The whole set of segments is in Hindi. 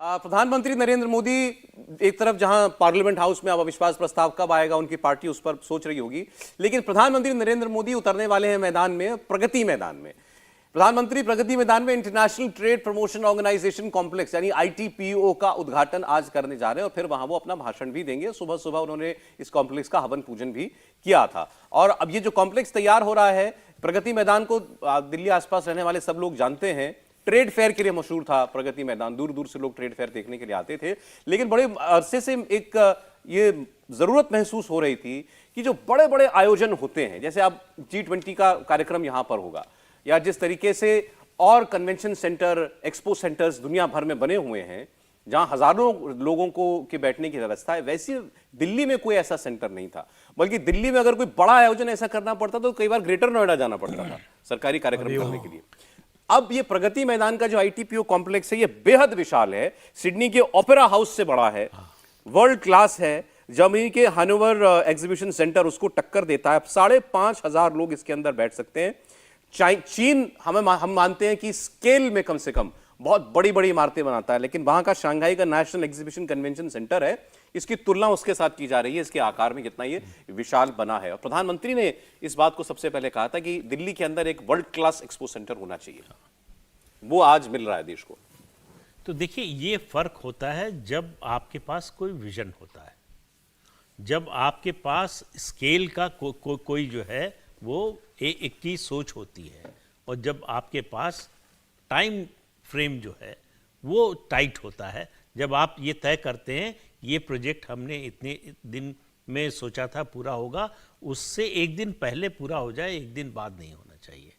प्रधानमंत्री नरेंद्र मोदी एक तरफ जहां पार्लियामेंट हाउस में अब अविश्वास प्रस्ताव कब आएगा उनकी पार्टी उस पर सोच रही होगी, लेकिन प्रधानमंत्री नरेंद्र मोदी उतरने वाले हैं मैदान में, प्रगति मैदान में। प्रधानमंत्री प्रगति मैदान में international trade promotion organisation complex यानी आईटीपीओ का उद्घाटन आज करने जा रहे हैं और फिर वहां वो अपना भाषण भी देंगे। सुबह सुबह उन्होंने इस कॉम्प्लेक्स का हवन पूजन भी किया था और अब ये जो कॉम्प्लेक्स तैयार हो रहा है, प्रगति मैदान को दिल्ली आसपास रहने वाले सब लोग जानते हैं। ट्रेड फेयर के लिए मशहूर था प्रगति मैदान, दूर दूर से लोग ट्रेड फेयर देखने के लिए आते थे। लेकिन बड़े अरसे से एक ये जरूरत महसूस हो रही थी कि जो बड़े बड़े आयोजन होते हैं, जैसे अब G20 का कार्यक्रम यहां पर होगा या जिस तरीके से और कन्वेंशन सेंटर, एक्सपो सेंटर्स दुनिया भर में बने हुए हैं जहां हजारों लोगों को के बैठने की व्यवस्था है, वैसे दिल्ली में कोई ऐसा सेंटर नहीं था। बल्कि दिल्ली में अगर कोई बड़ा आयोजन ऐसा करना पड़ता तो कई बार ग्रेटर नोएडा जाना पड़ता था सरकारी कार्यक्रम करने के लिए। अब ये प्रगति मैदान का जो आईटीपीओ कॉम्प्लेक्स है ये बेहद विशाल है, सिडनी के ओपेरा हाउस से बड़ा है, वर्ल्ड क्लास है, जर्मनी के हनोवर एग्जीबिशन सेंटर उसको टक्कर देता है। 5,500 लोग इसके अंदर बैठ सकते हैं। चीन हम मानते हैं कि स्केल में कम से कम बहुत बड़ी बड़ी इमारतें बनाता है, लेकिन वहां का शंघाई का नेशनल एग्जीबिशन कन्वेंशन सेंटर है, इसकी तुलना उसके साथ की जा रही है, इसके आकार में कितना ये विशाल बना है। और प्रधानमंत्री ने इस बात को सबसे पहले कहा था कि दिल्ली के अंदर एक वर्ल्ड क्लास एक्सपो सेंटर होना चाहिए। वो आज मिल रहा है देश को। तो देखिए, ये फर्क होता है जब आपके पास कोई विजन होता है, जब आपके पास स्केल का कोई जो है वो एक की सोच होती है, और जब आपके पास टाइम फ्रेम जो है वो टाइट होता है। जब आप ये तय करते हैं ये प्रोजेक्ट हमने इतने दिन में सोचा था पूरा होगा, उससे एक दिन पहले पूरा हो जाए, एक दिन बाद नहीं होना चाहिए,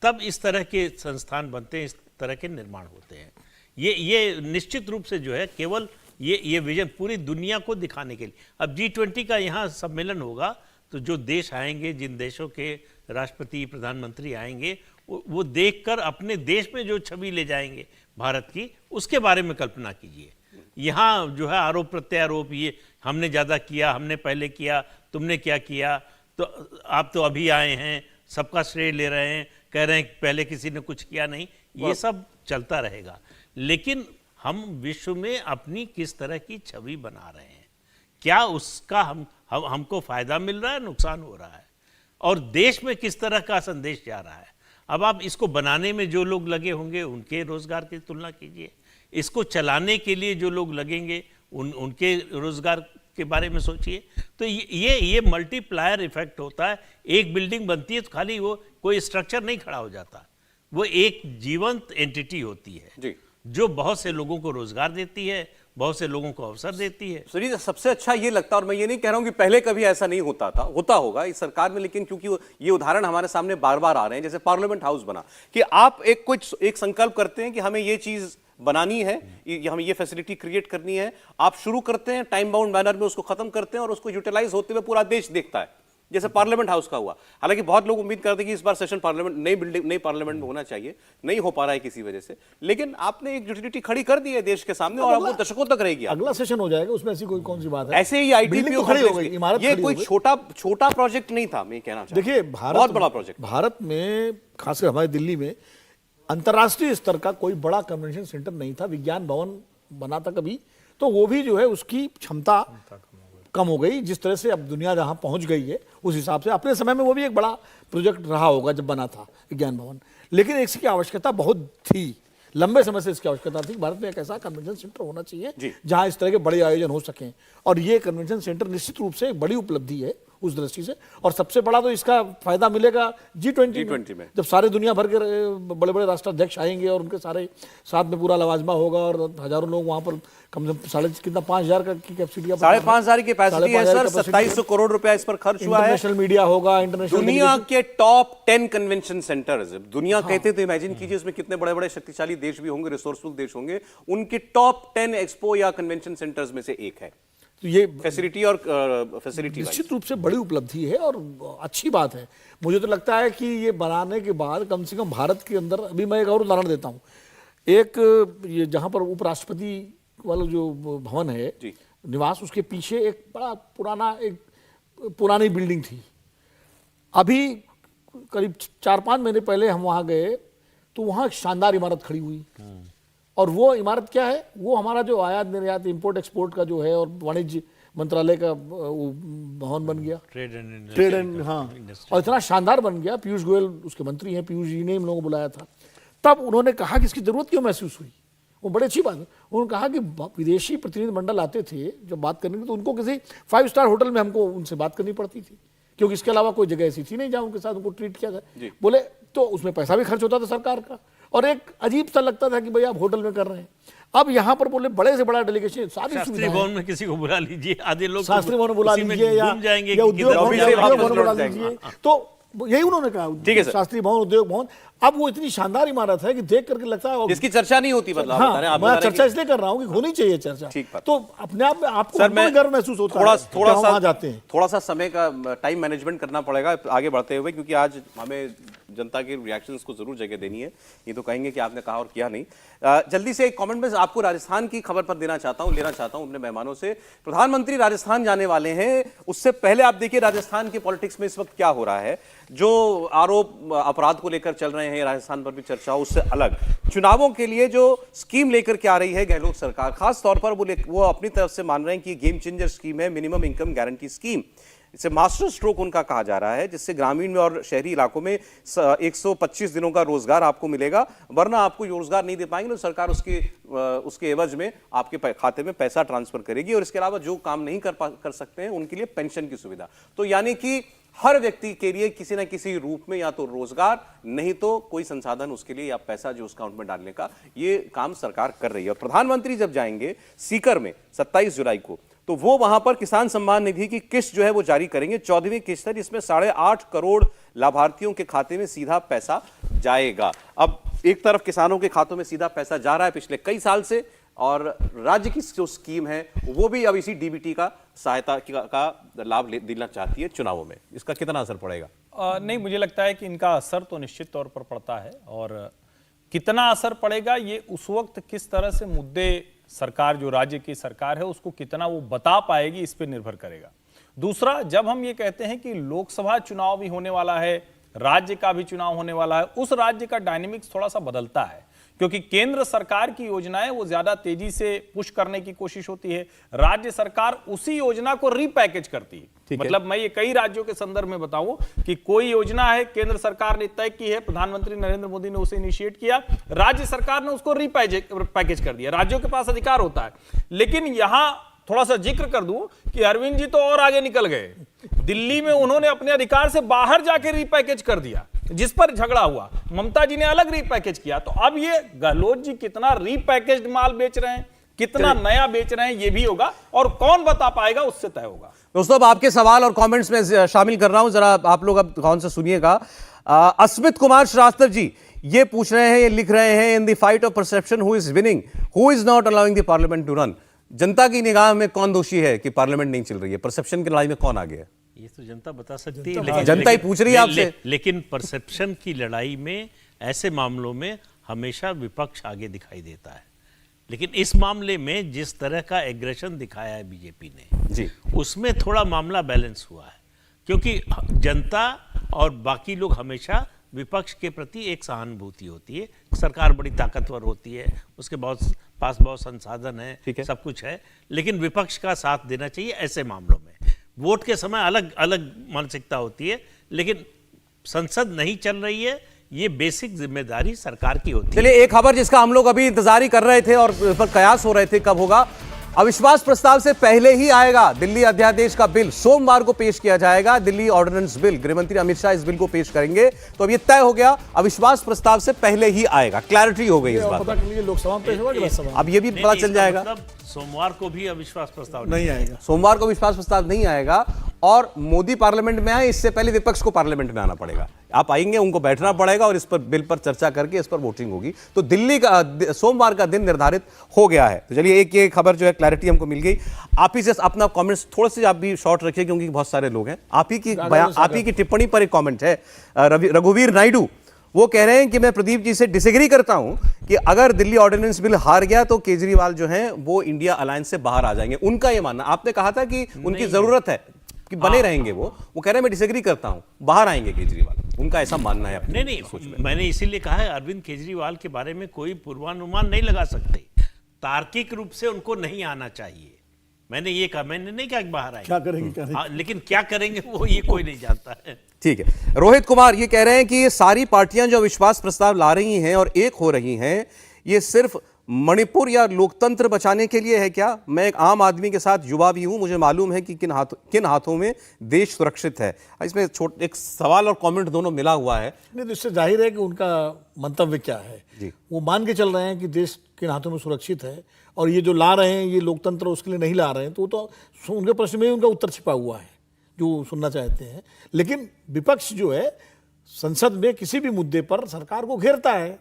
तब इस तरह के संस्थान बनते हैं, इस तरह के निर्माण होते हैं। ये निश्चित रूप से जो है केवल ये विजन पूरी दुनिया को दिखाने के लिए। अब G20 का यहाँ सम्मेलन होगा तो जो देश आएंगे, जिन देशों के राष्ट्रपति प्रधानमंत्री आएंगे, वो देखकर अपने देश में जो छवि ले जाएंगे भारत की, उसके बारे में कल्पना कीजिए। यहाँ जो है आरोप प्रत्यारोप, ये हमने ज़्यादा किया, हमने पहले किया, तुमने क्या किया, तो आप तो अभी आए हैं, सबका श्रेय ले रहे हैं, कह रहे हैं पहले किसी ने कुछ किया नहीं, ये सब चलता रहेगा। लेकिन हम विश्व में अपनी किस तरह की छवि बना रहे हैं, क्या उसका हमको फायदा मिल रहा है, नुकसान हो रहा है, और देश में किस तरह का संदेश जा रहा है। अब आप इसको बनाने में जो लोग लगे होंगे उनके रोजगार की तुलना कीजिए, इसको चलाने के लिए जो लोग लगेंगे उनके रोजगार के बारे में सोचिए। तो ये मल्टीप्लायर इफेक्ट होता है। एक बिल्डिंग बनती है तो खाली वो कोई स्ट्रक्चर नहीं खड़ा हो जाता, वो एक जीवंत एंटिटी होती है जी, जो बहुत से लोगों को रोजगार देती है, बहुत से लोगों को अवसर देती है। सुनील, सबसे अच्छा ये लगता है, और मैं ये नहीं कह रहा हूं कि पहले कभी ऐसा नहीं होता था, होता होगा इस सरकार में, लेकिन क्योंकि ये उदाहरण हमारे सामने बार बार आ रहे हैं, जैसे पार्लियामेंट हाउस बना कि आप एक संकल्प करते हैं कि हमें ये चीज बनानी है, हमें ये फैसिलिटी क्रिएट करनी है, आप शुरू करते हैं, टाइम बाउंड मैनर में उसको खत्म करते हैं और उसको यूटिलाइज होते हुए पूरा देश देखता है, जैसे पार्लियामेंट हाउस का हुआ। हालांकि बहुत लोग उम्मीद करते हैं कि इस बार सेशन पार्लियामेंट नई पार्लियामेंट में होना चाहिए, नहीं हो पा रहा है किसी वजह से, लेकिन आपने एक यूटिलिटी खड़ी कर दी है देश के सामने और अब वो दशकों तक रहेगी। अगला सेशन हो जाएगा, उसमें ऐसी कोई कौन सी बात है। ऐसे ही आईटीपीओ खड़ी हो गई, इमारत ये कोई छोटा प्रोजेक्ट नहीं था, मैं कहना चाहता हूं। देखिए, बहुत बड़ा प्रोजेक्ट भारत में, खासकर हमारे दिल्ली में अंतर्राष्ट्रीय स्तर का कोई बड़ा कन्वेंशन सेंटर नहीं था। विज्ञान भवन बना था कभी, तो वो भी जो है उसकी क्षमता कम हो गई। जिस तरह से अब दुनिया जहां पहुंच गई है उस हिसाब से अपने समय में वो भी एक बड़ा प्रोजेक्ट रहा होगा जब बना था विज्ञान भवन, लेकिन इसकी आवश्यकता बहुत थी, लंबे समय से इसकी आवश्यकता थी। भारत में एक ऐसा कन्वेंशन सेंटर होना चाहिए जहां इस तरह के बड़े आयोजन हो सकें, और ये कन्वेंशन सेंटर निश्चित रूप से एक बड़ी उपलब्धि है उस दृष्टि से। और सबसे बड़ा तो इसका फायदा मिलेगा G20 में, जब सारे दुनिया भर के बड़े बड़े राष्ट्राध्यक्ष आएंगे और उनके सारे साथ में पूरा लवाजमा होगा और हजारों लोग वहां पर, कम से कम 5,000 की कैपेसिटी, 5,500 की कैपेसिटी है सर, 2700 करोड़ रुपया इस पर खर्च हुआ है। इंटरनेशनल मीडिया होगा, इंटरनेशनल दुनिया के टॉप 10 कन्वेंशन सेंटर्स, दुनिया कहते तो इमेजिन कीजिए इसमें कितने बड़े बड़े शक्तिशाली देश भी होंगे, रिसोर्सफुल देश होंगे, उनके टॉप 10 एक्सपो या कन्वेंशन सेंटर्स में से एक है। तो ये फैसिलिटी और फैसिलिटी निश्चित रूप से बड़ी उपलब्धि है और अच्छी बात है। मुझे तो लगता है कि ये बनाने के बाद कम से कम भारत के अंदर, अभी मैं एक और उदाहरण देता हूँ, एक ये जहाँ पर उपराष्ट्रपति वाला जो भवन है निवास, उसके पीछे एक बड़ा पुरानी बिल्डिंग थी। अभी करीब 4-5 महीने पहले हम वहाँ गए तो वहाँ एक शानदार इमारत खड़ी हुई और वो इमारत क्या है, वो हमारा जो आयात निर्यात इंपोर्ट एक्सपोर्ट का जो है और वाणिज्य मंत्रालय का वो भवन बन गया, ट्रेड एंड हाँ, और इतना शानदार बन गया। पीयूष गोयल उसके मंत्री हैं, पीयूष जी ने हम लोगों को बुलाया था, तब उन्होंने कहा कि इसकी जरूरत क्यों महसूस हुई। वो बड़ी अच्छी बात है। उन्होंने कहा कि विदेशी प्रतिनिधि मंडल आते थे जब बात करने की, तो उनको किसी 5 स्टार होटल में हमको उनसे बात करनी पड़ती थी, क्योंकि इसके अलावा कोई जगह ऐसी थी नहीं जहाँ उनके साथ उनको ट्रीट किया जाए। बोले तो उसमें पैसा भी खर्च होता था सरकार का, और एक अजीब सा लगता था कि भाई आप होटल में कर रहे हैं। अब यहाँ पर बोले बड़े से बड़ा डेलीगेशन, सारी शास्त्री भवन में किसी को बुला लीजिए, आधे लोग शास्त्री भवन बुला लीजिए या जाएंगे उद्योग भवन बुला लीजिए, तो यही उन्होंने कहा, ठीक है सर। शास्त्री भवन, उद्योग भवन। अब वो इतनी शानदार इमारत है कि देख करके लगता है इसकी चर्चा नहीं होती, मतलब हाँ, मैं चर्चा इसलिए कर रहा हूँ कि होनी चाहिए चर्चा, तो अपने आप में आपको गर्व महसूस होता है थोड़ा सा जाते हैं। थोड़ा सा समय का टाइम मैनेजमेंट करना पड़ेगा आगे बढ़ते हुए, क्योंकि आज हमें जनता के रिएक्शंस को जरूर जगह देनी है। ये तो कहेंगे कि आपने कहा और किया नहीं। जल्दी से एक कमेंट में आपको राजस्थान की खबर पर लेना चाहता हूं अपने मेहमानों से। प्रधानमंत्री राजस्थान जाने वाले हैं, उससे पहले आप देखिए राजस्थान की पॉलिटिक्स में इस वक्त क्या हो रहा है। जो आरोप अपराध को लेकर चल रहे हैं, राजस्थान पर भी चर्चा, उससे अलग चुनावों के लिए जो स्कीम लेकर के आ रही है गहलोत सरकार, खास तौर पर वो अपनी तरफ से मान रहे हैं कि गेम चेंजर स्कीम है, मिनिमम इनकम गारंटी स्कीम। इसे मास्टर स्ट्रोक उनका कहा जा रहा है, जिससे ग्रामीण में और शहरी इलाकों में 125 दिनों का रोजगार आपको मिलेगा, वरना आपको रोजगार नहीं दे पाएंगे तो सरकार उसके एवज में आपके खाते में पैसा ट्रांसफर करेगी। और इसके अलावा जो काम नहीं कर सकते हैं उनके लिए पेंशन की सुविधा। तो यानी कि हर व्यक्ति के लिए किसी ना किसी रूप में या तो रोजगार, नहीं तो कोई संसाधन उसके लिए या पैसा जो उस अकाउंट में डालने का, ये काम सरकार कर रही है। और प्रधानमंत्री जब जाएंगे सीकर में 27 जुलाई को, तो वो वहां पर किसान सम्मान निधि की किस्त जो है वो जारी करेंगे। 14वीं किस्त है, जिसमें 8.5 करोड़ लाभार्थियों के खाते में सीधा पैसा जाएगा। अब एक तरफ किसानों के खातों में सीधा पैसा जा रहा है पिछले कई साल से, और राज्य की जो स्कीम है वो भी अब इसी डीबीटी का सहायता का लाभ देना चाहती है चुनावों में। इसका कितना असर पड़ेगा? नहीं, मुझे लगता है कि इनका असर तो निश्चित तौर पर पड़ता है, और कितना असर पड़ेगा ये उस वक्त किस तरह से मुद्दे सरकार, जो राज्य की सरकार है, उसको कितना वो बता पाएगी, इस पर निर्भर करेगा। दूसरा, जब हम ये कहते हैं कि लोकसभा चुनाव भी होने वाला है, राज्य का भी चुनाव होने वाला है, उस राज्य का डायनेमिक्स थोड़ा सा बदलता है, क्योंकि केंद्र सरकार की योजनाएं वो ज्यादा तेजी से पुश करने की कोशिश होती है, राज्य सरकार उसी योजना को रीपैकेज करती है। मतलब मैं ये कई राज्यों के संदर्भ में बताऊं कि कोई योजना है, केंद्र सरकार ने तय की है, प्रधानमंत्री नरेंद्र मोदी ने उसे इनिशिएट किया, राज्य सरकार ने उसको रीपैकेज कर दिया। राज्यों के पास अधिकार होता है, लेकिन यहां थोड़ा सा जिक्र कर दूं कि अरविंद जी तो और आगे निकल गए। दिल्ली में उन्होंने अपने अधिकार से बाहर जाके रीपैकेज कर दिया, जिस पर झगड़ा हुआ। ममता जी ने अलग रीपैकेज किया। तो अब ये गहलोत जी कितना रीपैकेज्ड माल बेच रहे हैं, कितना नया बेच रहे हैं, ये भी होगा, और कौन बता पाएगा उससे तय होगा। दोस्तों, अब आपके सवाल और कमेंट्स में शामिल कर रहा हूं, जरा आप लोग अब कौन से सुनिएगा। अस्मित कुमार श्रीवास्तव जी ये पूछ रहे हैं, ये लिख रहे हैं, in the fight of perception who is winning, who is not allowing the parliament to run. जनता की निगाह में कौन दोषी है कि पार्लियामेंट नहीं चल रही है? परसेप्शन की लड़ाई में कौन आगे है? ये तो जनता बता सकती है, लेकिन जनता ही पूछ रही है आपसे। लेकिन परसेप्शन की लड़ाई में ऐसे मामलों में हमेशा विपक्ष आगे दिखाई देता है, लेकिन इस मामले में जिस तरह का एग्रेशन दिखाया है बीजेपी ने जी, उसमें थोड़ा मामला बैलेंस हुआ है, क्योंकि जनता और बाकी लोग हमेशा विपक्ष के प्रति एक सहानुभूति होती है। सरकार बड़ी ताकतवर होती है, उसके पास बहुत संसाधन है, सब कुछ है, लेकिन विपक्ष का साथ देना चाहिए ऐसे मामलों में। वोट के समय अलग अलग मानसिकता होती है, लेकिन संसद नहीं चल रही है, ये बेसिक जिम्मेदारी सरकार की होती है। चलिए, एक खबर जिसका हम लोग अभी इंतजार ही कर रहे थे और पर कयास हो रहे थे कब होगा, अविश्वास प्रस्ताव से पहले ही आएगा दिल्ली अध्यादेश का बिल। सोमवार को पेश किया जाएगा दिल्ली ऑर्डिनेंस बिल। गृहमंत्री अमित शाह इस बिल को पेश करेंगे। तो अब ये तय हो गया, अविश्वास प्रस्ताव से पहले ही आएगा, क्लैरिटी हो गई इस बात पर। लोकसभा में पेश होगा कि राज्यसभा? अब ये भी पता चल जाएगा। मतलब सोमवार को भी अविश्वास प्रस्ताव नहीं आएगा, सोमवार को विश्वास प्रस्ताव नहीं आएगा, और मोदी पार्लियामेंट में आए इससे पहले विपक्ष को पार्लियामेंट में आना पड़ेगा। आप आएंगे, उनको बैठना पड़ेगा और इस पर बिल पर चर्चा करके इस पर वोटिंग होगी। तो दिल्ली का सोमवार का दिन निर्धारित हो गया है। तो चलिए, एक ये खबर जो है क्लैरिटी हमको मिल गई। आप ही से अपना कमेंट्स थोड़े से आप भी शॉर्ट रखिए, क्योंकि बहुत सारे लोग हैं। आप ही की टिप्पणी पर एक कमेंट है रघुवीर नायडू, वो कह रहे हैं कि मैं प्रदीप जी से डिसएग्री करता हूं कि अगर दिल्ली ऑर्डिनेंस बिल हार गया तो केजरीवाल जो हैं वो इंडिया अलायंस से बाहर आ जाएंगे। उनका ये मानना, आपने कहा था कि उनकी जरूरत है कि बने रहेंगे, वो कह रहे हैं मैं डिसएग्री करता हूं, बाहर आएंगे केजरीवाल। उनका ऐसा मानना है अपने नहीं सोच में। मैंने इसीलिए कहा है अरविंद केजरीवाल के बारे में कोई पूर्वानुमान नहीं लगा सकते, तार्किक रूप से उनको नहीं आना चाहिए। मैंने ये कहा, मैंने नहीं कहा कि बाहर आए, क्या करेंगे क्या नहीं। लेकिन क्या करेंगे वो ये कोई नहीं जानता है। ठीक है, रोहित कुमार ये कह रहे हैं कि ये सारी पार्टियां जो अविश्वास प्रस्ताव ला रही हैं और एक हो रही हैं, ये सिर्फ मणिपुर या लोकतंत्र बचाने के लिए है क्या? मैं एक आम आदमी के साथ युवा भी हूं, मुझे मालूम है कि किन हाथों में देश सुरक्षित है। इसमें एक सवाल और कमेंट दोनों मिला हुआ है। नहीं तो इससे जाहिर है कि उनका मंतव्य क्या है जी। वो मान के चल रहे हैं कि देश किन हाथों में सुरक्षित है, और ये जो ला रहे हैं ये लोकतंत्र उसके लिए नहीं ला रहे हैं, तो वो तो उनके प्रश्न में ही उनका उत्तर छिपा हुआ है जो सुनना चाहते हैं। लेकिन विपक्ष जो है संसद में किसी भी मुद्दे पर सरकार को घेरता है।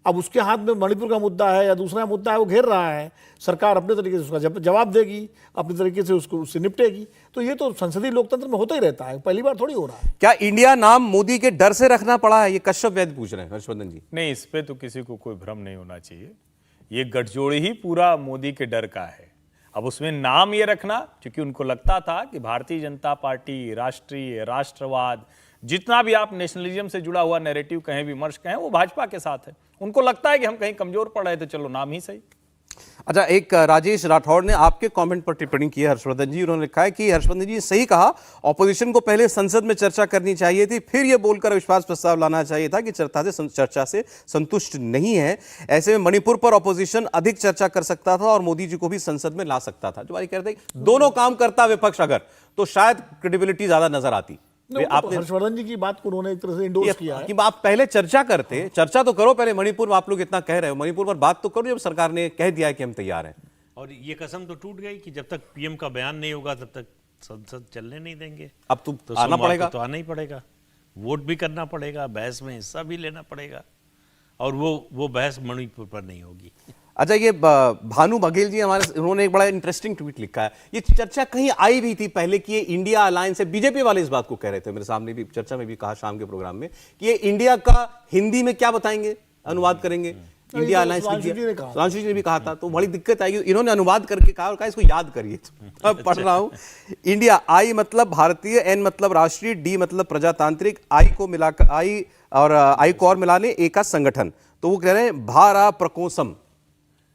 अब उसके हाथ में मणिपुर का मुद्दा है या दूसरा मुद्दा है, वो घेर रहा है, सरकार अपने तरीके से उसका जवाब देगी, अपने तरीके से उससे निपटेगी। तो ये तो संसदीय लोकतंत्र में होता ही रहता है, पहली बार थोड़ी हो रहा है। क्या इंडिया नाम मोदी के डर से रखना पड़ा है? ये कश्यप वैद्य पूछ रहे हैं हर्षवर्धन जी। नहीं, इस पे तो किसी को कोई भ्रम नहीं होना चाहिए। ये गठजोड़ी ही पूरा मोदी के डर का है। अब उसमें नाम ये रखना, क्योंकि उनको लगता था कि भारतीय जनता पार्टी, राष्ट्रीय राष्ट्रवाद, जितना भी आप नेशनलिज्म से जुड़ा हुआ नैरेटिव कहें, विमर्श कहें, वो भाजपा के साथ है। उनको लगता है कि हम कहीं कमजोर पड़ रहे थे, चलो नाम ही सही। अच्छा, एक राजेश राठौड़ ने आपके कमेंट पर टिप्पणी की है हर्षवर्धन जी। उन्होंने लिखा है कि हर्षवर्धन जी ने सही कहा, ऑपोजिशन को पहले संसद में चर्चा करनी चाहिए थी, फिर यह बोलकर अविश्वास प्रस्ताव लाना चाहिए था कि चर्चा से संतुष्ट नहीं है। ऐसे में मणिपुर पर ऑपोजिशन अधिक चर्चा कर सकता था और मोदी जी को भी संसद में ला सकता था। जो भाई कहते हैं दोनों काम करता विपक्ष अगर, तो शायद क्रेडिबिलिटी ज्यादा नजर आती। आपने हर्षवर्धन जी की बात को उन्होंने एक तरह से इंडोर्स किया है कि आप पहले चर्चा करते, चर्चा तो करो पहले। मणिपुर में आप लोग इतना कह रहे हो, मणिपुर पर बात तो करो जब सरकार ने कह दिया है कि हम तैयार हैं। और ये कसम तो टूट गई कि जब तक पीएम का बयान नहीं होगा तब तक संसद चलने नहीं देंगे। अब तो आना सोमवार को पड़ेगा, तो आना ही पड़ेगा, वोट भी करना पड़ेगा, बहस में हिस्सा भी लेना पड़ेगा, और वो बहस मणिपुर पर नहीं होगी। अच्छा, ये भानु बघेल जी हमारे, उन्होंने एक बड़ा इंटरेस्टिंग ट्वीट लिखा है। ये चर्चा कहीं आई भी थी पहले कि ये इंडिया अलायंस है। बीजेपी वाले इस बात को कह रहे थे, मेरे सामने भी चर्चा में भी कहा शाम के प्रोग्राम में कि ये इंडिया का हिंदी में क्या बताएंगे, अनुवाद करेंगे इंडिया अलायंस। सुधांशु जी ने भी कहा था, तो बड़ी दिक्कत आएगी। इन्होंने अनुवाद करके कहा और कहा इसको याद करिए। अब पढ़ रहा हूं, इंडिया, आई मतलब भारतीय, एन मतलब राष्ट्रीय, डी मतलब प्रजातांत्रिक, आई को मिलाकर आई को और मिला ले ए का संगठन। तो वो कह रहे हैं भारा प्रकोसम,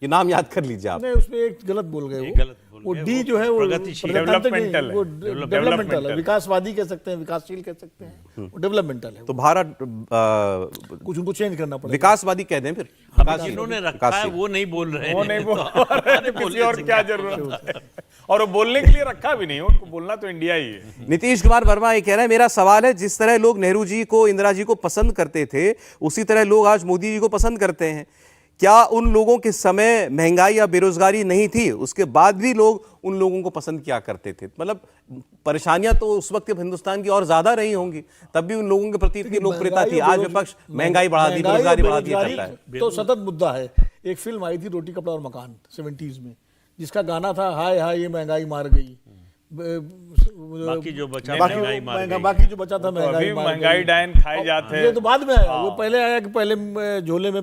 ये नाम याद कर लीजिए आप। नहीं, उसमें एक गलत बोल गए वो डी जो है वो प्रगतिशील, डेवलपमेंटल है, वो डेवलपमेंटल है, विकासवादी कह सकते हैं, विकासशील कह सकते हैं, वो डेवलपमेंट है। तो भारत कुछ उनको चेंज करना पड़ेगा, विकासवादी कह दें फिर। जिन्होंने रखा है वो नहीं बोल रहे हैं, वो नहीं बोल तो रहे, किसी और क्या जरूरत है। और वो बोलने के लिए रखा भी नहीं, उनको बोलना तो इंडिया ही है। नीतीश कुमार वर्मा ये कह रहे हैं, मेरा सवाल है, जिस तरह लोग नेहरू जी को, इंदिरा जी को पसंद करते थे, उसी तरह लोग आज मोदी जी को पसंद करते हैं। क्या उन लोगों के समय महंगाई या बेरोजगारी नहीं थी, उसके बाद भी लोग उन लोगों को पसंद किया करते थे? मतलब परेशानियां तो उस वक्त हिंदुस्तान की और ज्यादा रही होंगी, तब भी उन लोगों के प्रति इतनी लोकप्रियता थी। आज विपक्ष महंगाई बढ़ा दी, बेरोजगारी बढ़ा दी करता है। तो सतत मुद्दा है। एक फिल्म आई थी रोटी कपड़ा और मकान 70s में, जिसका गाना था हाय हाय ये महंगाई मार गई, बाकी जो बचा महंगाई मार गई। बाकी जो बचा था तो महंगाई अभी मार महंगाई गई। डायन खाए जाते हैं। ये तो बाद में आया, वो पहले आया कि पहले झोले में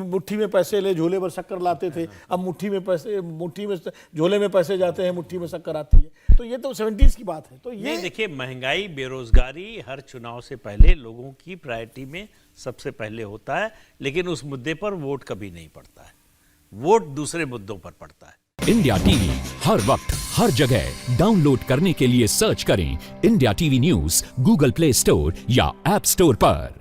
मुट्ठी में पैसे ले, झोले पर शक्कर लाते थे। अब मुट्ठी में झोले में पैसे जाते हैं, मुट्ठी में शक्कर आती है। तो ये तो 70s की बात है। तो ये देखिए, महंगाई, बेरोजगारी हर चुनाव से पहले लोगों की प्रायोरिटी में सबसे पहले होता है, लेकिन उस मुद्दे पर वोट कभी नहीं पड़ता है। वोट दूसरे मुद्दों पर पड़ता है। इंडिया टीवी हर वक्त हर जगह डाउनलोड करने के लिए सर्च करें India TV news Google play store या ऐप स्टोर पर।